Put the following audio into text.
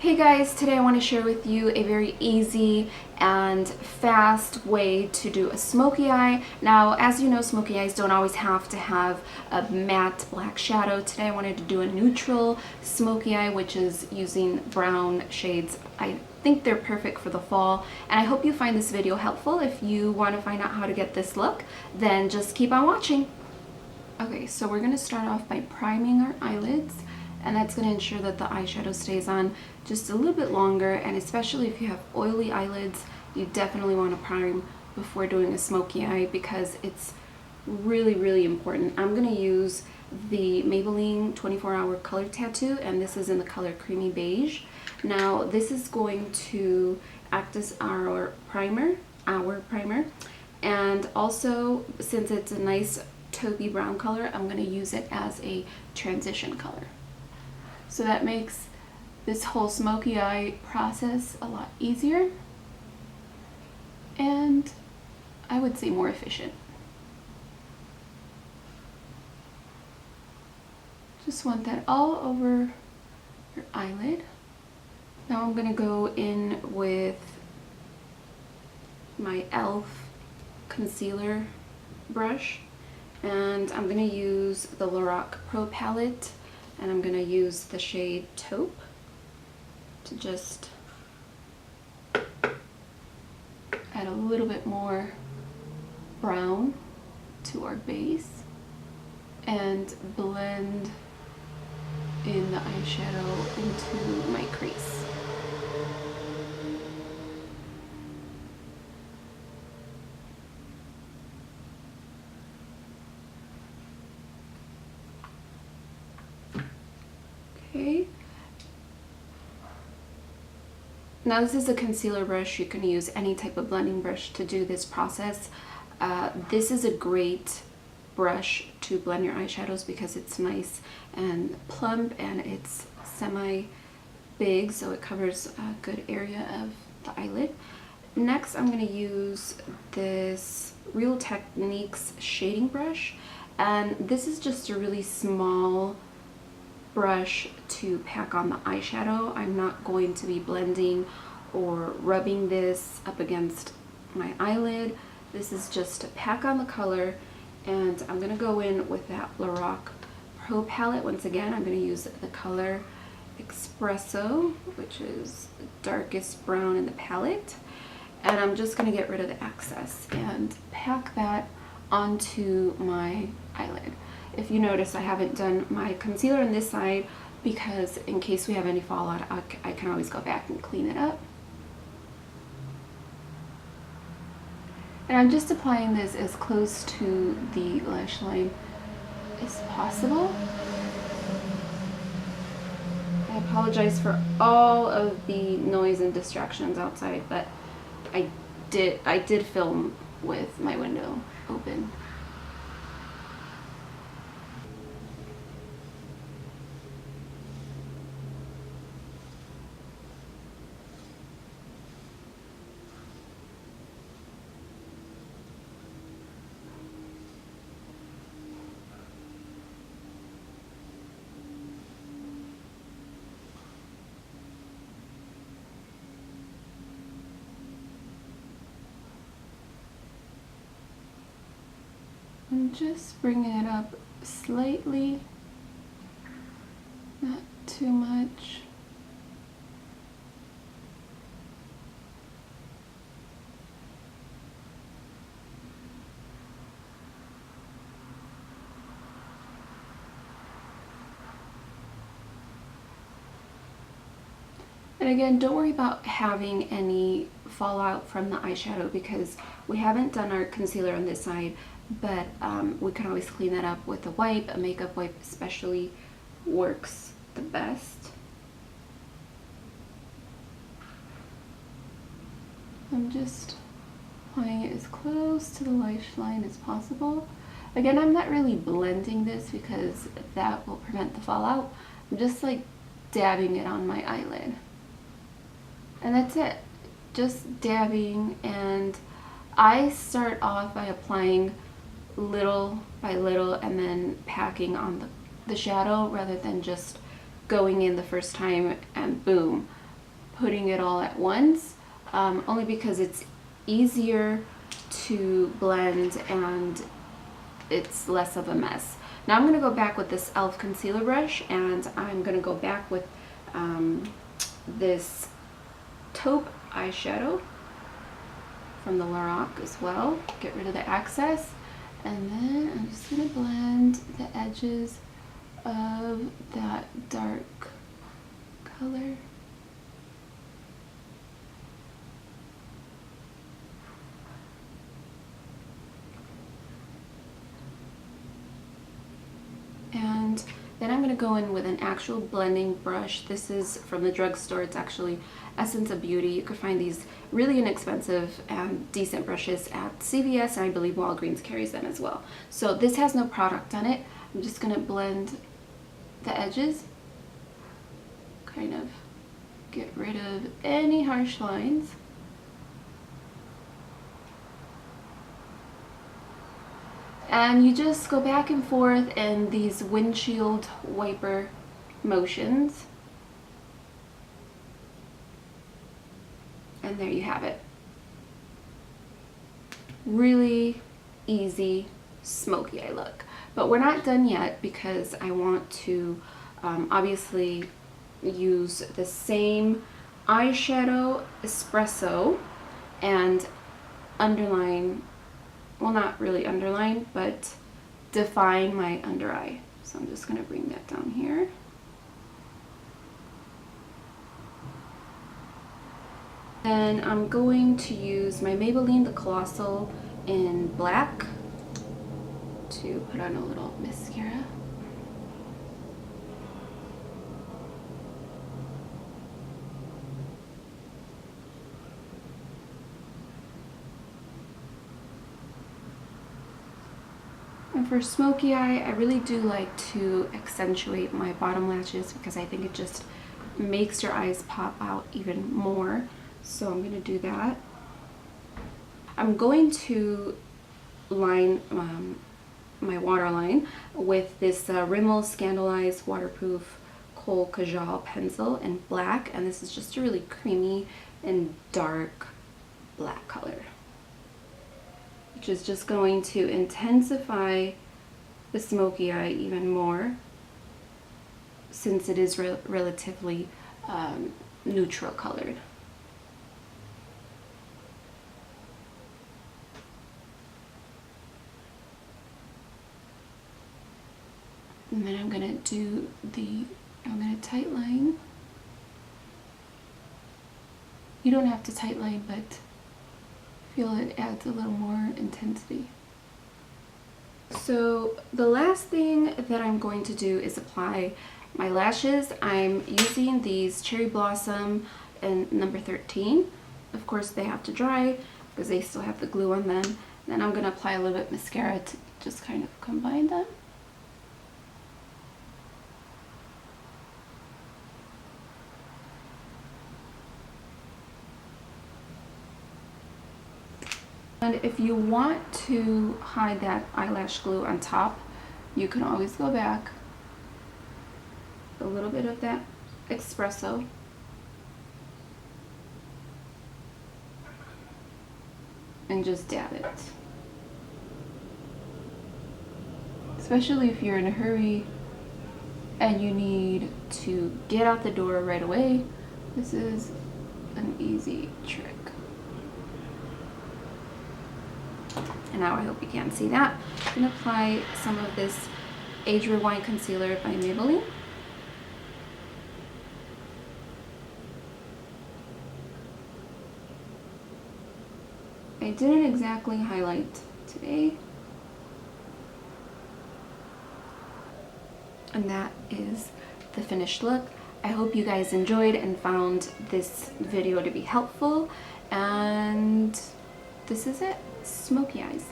Hey guys, today I want to share with you a very easy and fast way to do a smoky eye. Now, as you know, smoky eyes don't always have to have a matte black shadow. Today I wanted to do a neutral smoky eye, which is using brown shades. I think they're perfect for the fall, and I hope you find this video helpful. If you want to find out how to get this look, then just keep on watching. Okay, so we're going to start off by priming our eyelids, and that's going to ensure that the eyeshadow stays on just a little bit longer, and especially if you have oily eyelids, you definitely want to prime before doing a smoky eye because it's really important. I'm going to use the Maybelline 24-hour color tattoo, and this is in the color Creamy Beige. Now this is going to act as our primer, and also since it's a nice taupey brown color, I'm going to use it as a transition color. So that makes this whole smoky eye process a lot easier and I would say more efficient. Just want that all over your eyelid. Now I'm going to go in with my e.l.f. concealer brush, and I'm going to use the Lorac Pro Palette, and I'm going to use the shade Taupe to just add a little bit more brown to our base and blend in the eyeshadow into my crease. Okay. Now this is a concealer brush. You can use any type of blending brush to do this process. This is a great brush to blend your eyeshadows because it's nice and plump and it's semi-big, so it covers a good area of the eyelid. Next, I'm going to use this Real Techniques shading brush, and this is just a really small brush to pack on the eyeshadow. I'm not going to be blending or rubbing this up against my eyelid. This is just to pack on the color, and I'm going to go in with that Lorac Pro Palette. Once again, I'm going to use the color Espresso, which is the darkest brown in the palette, and I'm just going to get rid of the excess and pack that onto my eyelid. If you notice, I haven't done my concealer on this side because in case we have any fallout, I can always go back and clean it up. And I'm just applying this as close to the lash line as possible. I apologize for all of the noise and distractions outside, but I did film with my window open. I'm just bringing it up slightly, not too much. And again, don't worry about having any fallout from the eyeshadow because we haven't done our concealer on this side, but we can always clean that up with a wipe. A makeup wipe especially works the best. I'm just applying it as close to the lash line as possible. Again, I'm not really blending this because that will prevent the fallout. I'm just like dabbing it on my eyelid. And that's it, just dabbing, and I start off by applying little by little and then packing on the shadow rather than just going in the first time and boom, putting it all at once, only because it's easier to blend and it's less of a mess. Now I'm going to go back with this e.l.f. concealer brush, and I'm going to go back with this taupe eyeshadow from the Lorac as well. Get rid of the excess, and then I'm just going to blend the edges of that dark color. And then I'm going to go in with an actual blending brush. This is from the drugstore. It's actually Essence of Beauty. You could find these really inexpensive and decent brushes at CVS, and I believe Walgreens carries them as well. So this has no product on it. I'm just going to blend the edges, kind of get rid of any harsh lines. And you just go back and forth in these windshield wiper motions. And there you have it. Really easy smoky eye look. But we're not done yet, because I want to obviously use the same eyeshadow espresso and underline, well, not really underline, but define my under eye. So I'm just going to bring that down here. Then I'm going to use my Maybelline the Colossal in black to put on a little mascara. And for smoky eye, I really do like to accentuate my bottom lashes, because I think it just makes your eyes pop out even more. So I'm going to do that. I'm going to line my waterline with this Rimmel Scandaleyes waterproof Kohl Kajal pencil in black, and this is just a really creamy and dark black color, which is just going to intensify the smoky eye even more, since it is relatively neutral colored. And then I'm going to tight line. You don't have to tight line, but I feel it adds a little more intensity. So the last thing that I'm going to do is apply my lashes. I'm using these Cherry Blossom in number 13. Of course, they have to dry because they still have the glue on them. Then I'm going to apply a little bit of mascara to just kind of combine them. And if you want to hide that eyelash glue on top, you can always go back a little bit of that espresso and just dab it. Especially if you're in a hurry and you need to get out the door right away, this is an easy trick. And now I hope you can see that. I'm going to apply some of this Age Rewind Concealer by Maybelline. I didn't exactly highlight today. And that is the finished look. I hope you guys enjoyed and found this video to be helpful. And this is it. Smoky eyes.